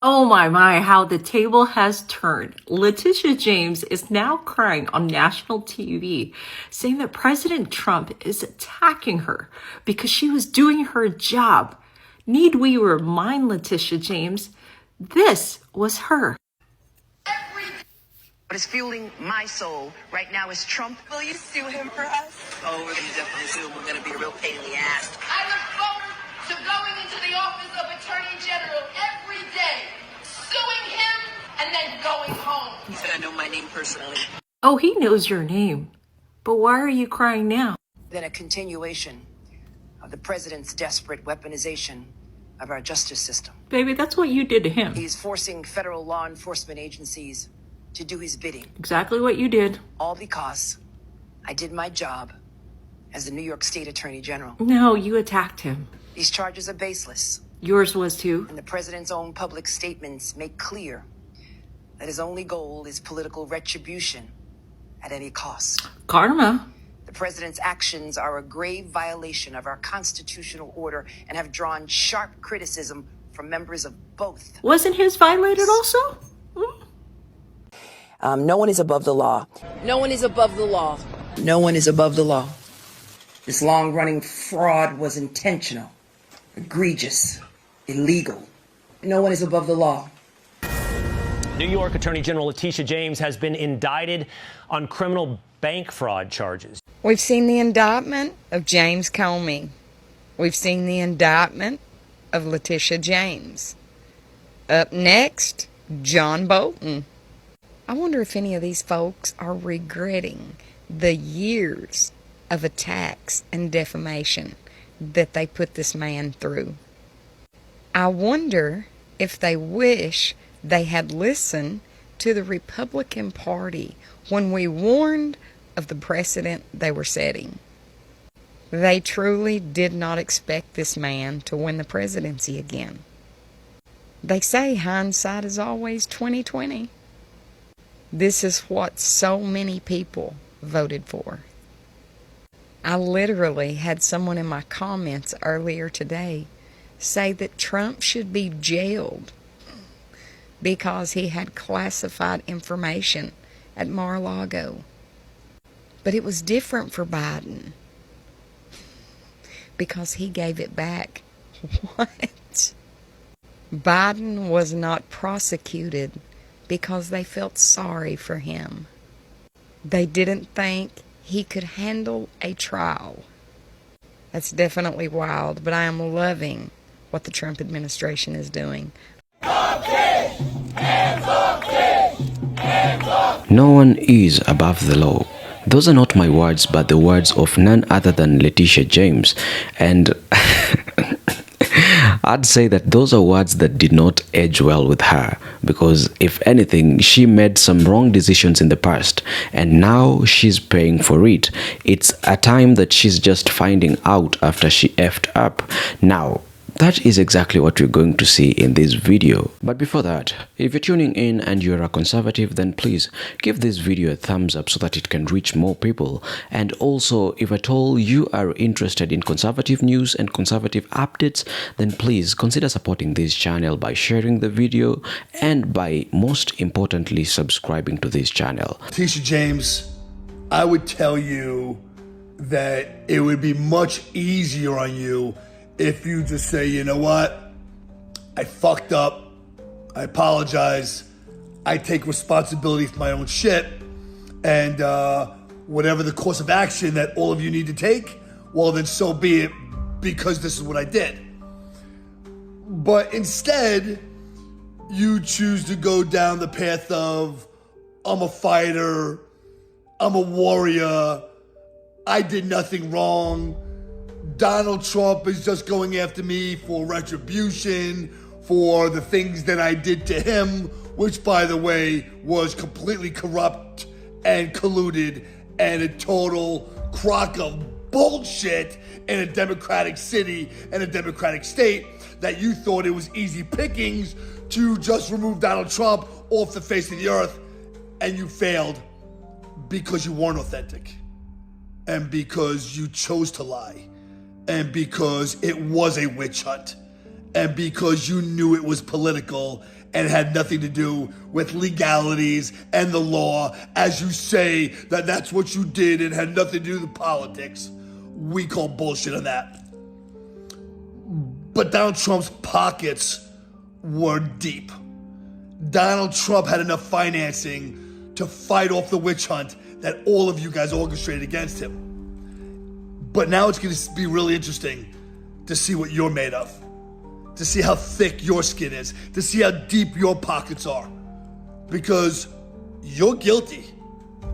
Oh my, how the table has turned. Letitia James is now crying on national TV, saying that President Trump is attacking her because she was doing her job. Need we remind Letitia James, this was her. What is fueling my soul right now is Trump. Will you sue him for us? Oh, we're going to definitely sue him. We're going to be a real pain in the ass. I look forward to going into the office of Attorney General every day, suing him, and then going home. He said I know my name personally. Oh, he knows your name. But why are you crying now? Then a continuation of the president's desperate weaponization of our justice system. Baby, that's what you did to him. He's forcing federal law enforcement agencies to do his bidding. Exactly what you did. All because I did my job as the New York State Attorney General. No, you attacked him. These charges are baseless. Yours was too. And the president's own public statements make clear that his only goal is political retribution at any cost. Karma. The president's actions are a grave violation of our constitutional order and have drawn sharp criticism from members of both. Wasn't his violated also? No one is above the law. No one is above the law. No one is above the law. This long-running fraud was intentional, egregious, illegal. No one is above the law. New York Attorney General Letitia James has been indicted on criminal bank fraud charges. We've seen the indictment of James Comey. We've seen the indictment of Letitia James. Up next, John Bolton. I wonder if any of these folks are regretting the years of attacks and defamation that they put this man through. I wonder if they wish they had listened to the Republican Party when we warned of the precedent they were setting. They truly did not expect this man to win the presidency again. They say hindsight is always 20/20. This is what so many people voted for. I literally had someone in my comments earlier today say that Trump should be jailed because he had classified information at Mar-a-Lago. But it was different for Biden because he gave it back. What? Biden was not prosecuted because they felt sorry for him. They didn't think he could handle a trial. That's definitely wild, but I am loving what the Trump administration is doing. No one is above the law. Those are not my words, but the words of none other than Letitia James. And I'd say that those are words that did not age well with her, because if anything, she made some wrong decisions in the past and now she's paying for it. It's a time that she's just finding out after she effed up. Now, that is exactly what we're going to see in this video. But before that, if you're tuning in and you're a conservative, then please give this video a thumbs up so that it can reach more people. And also, if at all you are interested in conservative news and conservative updates, then please consider supporting this channel by sharing the video and by, most importantly, subscribing to this channel. Letitia James, I would tell you that it would be much easier on you if you just say, you know what, I fucked up, I apologize, I take responsibility for my own shit, and whatever the course of action that all of you need to take, well then so be it, because this is what I did. But instead, you choose to go down the path of, I'm a fighter, I'm a warrior, I did nothing wrong, Donald Trump is just going after me for retribution, for the things that I did to him, which, by the way, was completely corrupt and colluded and a total crock of bullshit in a democratic city and a democratic state, that you thought it was easy pickings to just remove Donald Trump off the face of the earth, and you failed because you weren't authentic and because you chose to lie. And because it was a witch hunt, and because you knew it was political, and it had nothing to do with legalities and the law, as you say that that's what you did and had nothing to do with politics. We call bullshit on that. But Donald Trump's pockets were deep. Donald Trump had enough financing to fight off the witch hunt that all of you guys orchestrated against him. But now it's going to be really interesting to see what you're made of, to see how thick your skin is, to see how deep your pockets are. Because you're guilty.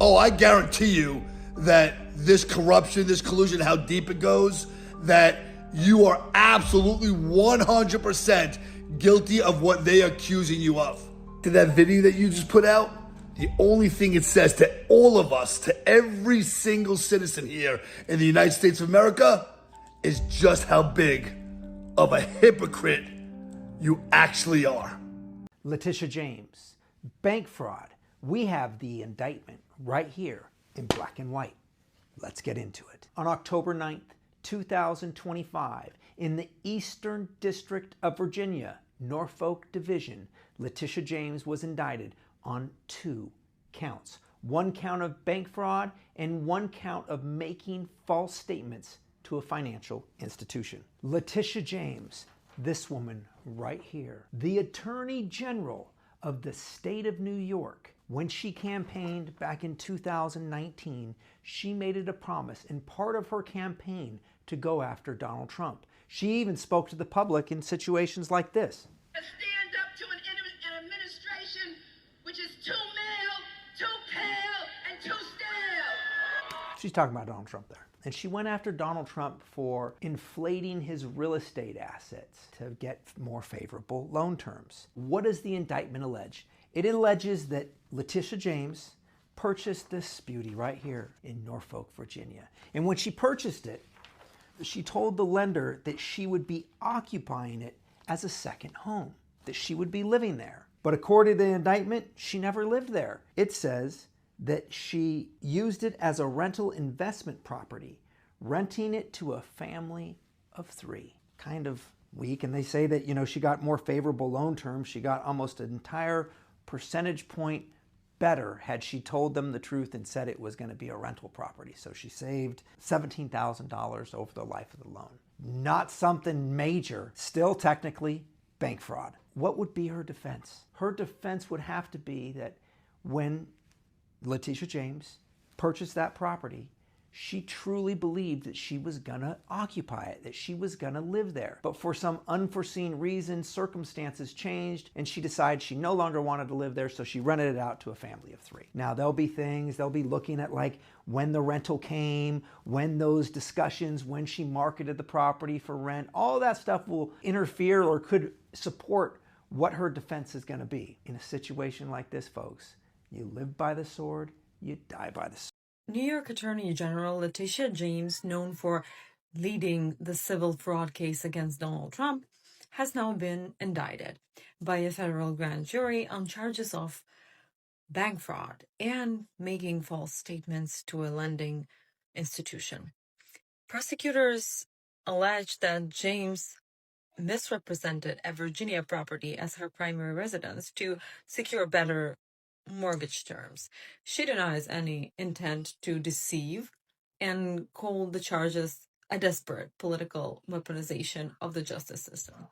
Oh, I guarantee you that this corruption, this collusion, how deep it goes, that you are absolutely 100% guilty of what they're accusing you of. To that video that you just put out, the only thing it says to all of us, to every single citizen here in the United States of America, is just how big of a hypocrite you actually are. Letitia James, bank fraud. We have the indictment right here in black and white. Let's get into it. On October 9th, 2025, in the Eastern District of Virginia, Norfolk Division, Letitia James was indicted on 2 counts. 1 count of bank fraud and 1 count of making false statements to a financial institution. Letitia James, this woman right here, the Attorney General of the state of New York, when she campaigned back in 2019, she made it a promise in part of her campaign to go after Donald Trump. She even spoke to the public in situations like this. Stand up to an administration which is too male, too pale, and too stale. She's talking about Donald Trump there. And she went after Donald Trump for inflating his real estate assets to get more favorable loan terms. What does the indictment allege? It alleges that Letitia James purchased this beauty right here in Norfolk, Virginia. And when she purchased it, she told the lender that she would be occupying it as a second home, that she would be living there. But according to the indictment, she never lived there. It says that she used it as a rental investment property, renting it to a family of 3. Kind of weak. And they say that, she got more favorable loan terms. She got almost an entire percentage point better had she told them the truth and said it was going to be a rental property. So she saved $17,000 over the life of the loan. Not something major. Still technically bank fraud. What would be her defense? Her defense would have to be that when Letitia James purchased that property, she truly believed that she was gonna occupy it, that she was gonna live there. But for some unforeseen reason, circumstances changed, and she decided she no longer wanted to live there, so she rented it out to a family of 3. Now, there'll be things, they'll be looking at like when the rental came, when those discussions, when she marketed the property for rent, all that stuff will interfere or could support what her defense is gonna be. In a situation like this, folks, you live by the sword, you die by the sword. New York Attorney General Letitia James, known for leading the civil fraud case against Donald Trump, has now been indicted by a federal grand jury on charges of bank fraud and making false statements to a lending institution. Prosecutors allege that James misrepresented a Virginia property as her primary residence to secure better mortgage terms. She denies any intent to deceive and called the charges a desperate political weaponization of the justice system.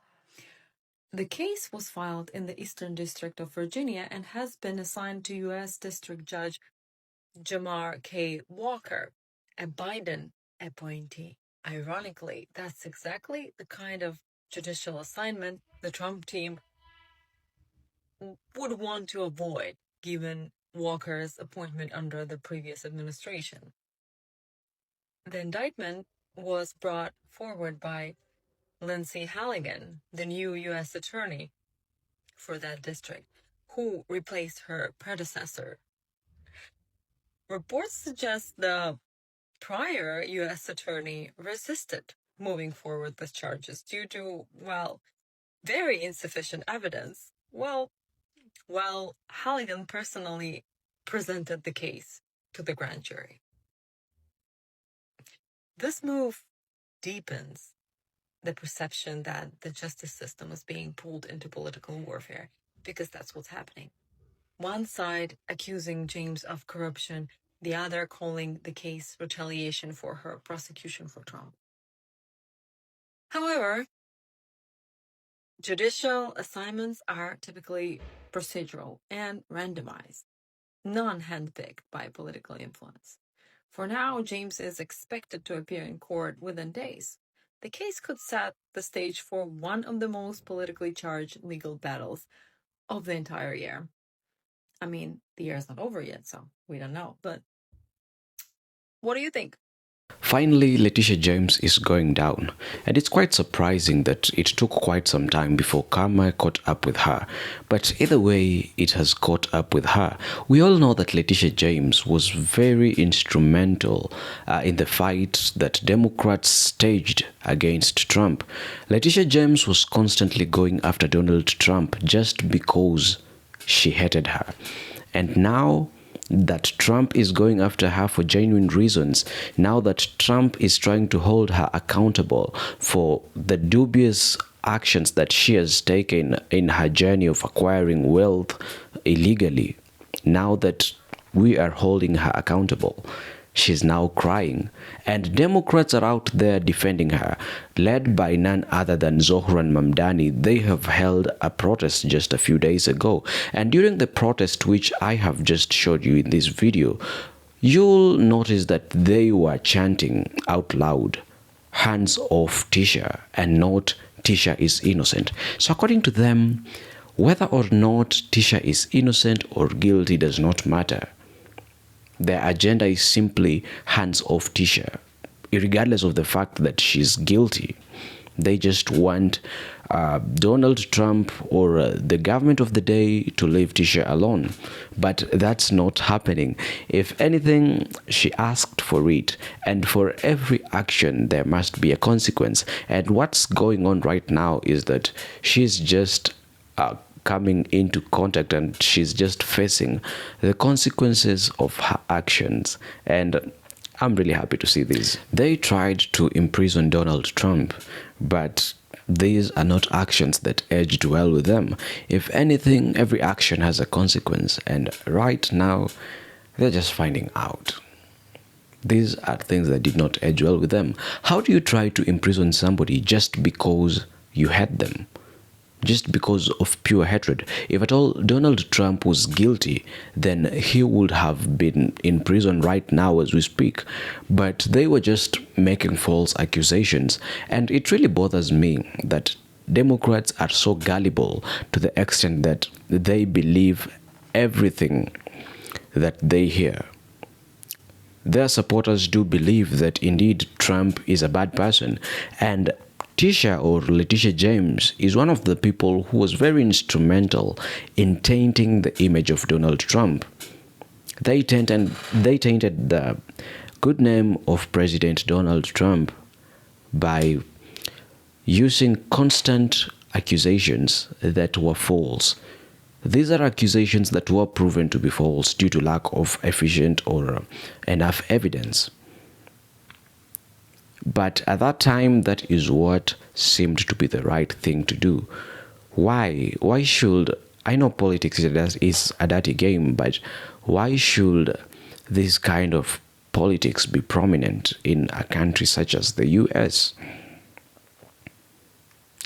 The case was filed in the Eastern District of Virginia and has been assigned to U.S. District Judge Jamar K. Walker, a Biden appointee. Ironically, that's exactly the kind of judicial assignment the Trump team would want to avoid, given Walker's appointment under the previous administration. The indictment was brought forward by Lindsay Halligan, the new U.S. attorney for that district, who replaced her predecessor. Reports suggest the prior U.S. attorney resisted moving forward with charges due to, very insufficient evidence. While Halligan personally presented the case to the grand jury. This move deepens the perception that the justice system is being pulled into political warfare. because that's what's happening. One side accusing James of corruption, the other calling the case retaliation for her prosecution for Trump. However, judicial assignments are typically procedural and randomized, none handpicked by political influence. For now, James is expected to appear in court within days. The case could set the stage for one of the most politically charged legal battles of the entire year. I mean, the year is not over yet, so we don't know. But what do you think? Finally, Letitia James is going down, and it's quite surprising that it took quite some time before karma caught up with her. But either way, it has caught up with her. We all know that Letitia James was very instrumental in the fight that Democrats staged against Trump. Letitia James was constantly going after Donald Trump just because she hated her. And now that Trump is going after her for genuine reasons, now that Trump is trying to hold her accountable for the dubious actions that she has taken in her journey of acquiring wealth illegally, now that we are holding her accountable, she's now crying. And Democrats are out there defending her, led by none other than Zohran Mamdani. They have held a protest just a few days ago. And during the protest, which I have just showed you in this video, you'll notice that they were chanting out loud, "Hands off Tisha," and not "Tisha is innocent." So according to them, whether or not Tisha is innocent or guilty does not matter. Their agenda is simply hands off Tisha, regardless of the fact that she's guilty. They just want Donald Trump or the government of the day to leave Tisha alone. But that's not happening. If anything, she asked for it. And for every action, there must be a consequence. And what's going on right now is that she's just coming into contact and she's just facing the consequences of her actions. And I'm really happy to see this. They tried to imprison Donald Trump, but these are not actions that aged well with them. If anything, every action has a consequence, and right now they're just finding out. These are things that did not age well with them. How do you try to imprison somebody just because you hate them? Just because of pure hatred? If at all Donald Trump was guilty, then he would have been in prison right now as we speak. But they were just making false accusations. And it really bothers me that Democrats are so gullible to the extent that they believe everything that they hear. Their supporters do believe that indeed Trump is a bad person, and Tisha or Letitia James is one of the people who was very instrumental in tainting the image of Donald Trump. They tainted the good name of President Donald Trump by using constant accusations that were false. These are accusations that were proven to be false due to lack of efficient or enough evidence. But at that time, that is what seemed to be the right thing to do. Why? Why should... I know politics is a dirty game, but why should this kind of politics be prominent in a country such as the US?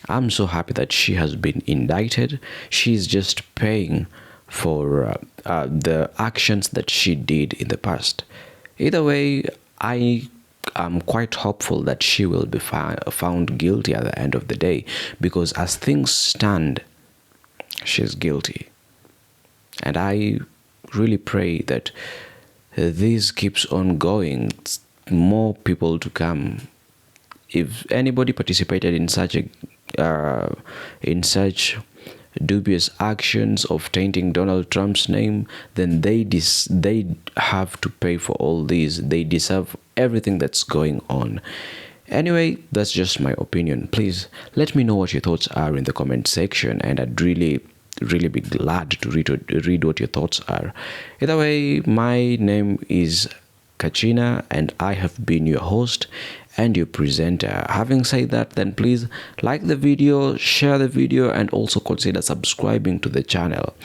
I'm so happy that she has been indicted. She's just paying for the actions that she did in the past. Either way, I'm quite hopeful that she will be found guilty at the end of the day, because as things stand, she's guilty. And I really pray that this keeps on going, more people to come. If anybody participated in such dubious actions of tainting Donald Trump's name, then they have to pay for all these. They deserve everything that's going on. Anyway, that's just my opinion. Please let me know what your thoughts are in the comment section, and I'd really be glad to read what your thoughts are. Either way, my name is Kachina, and I have been your host, and your presenter. Having said that, then please like the video, share the video, and also consider subscribing to the channel.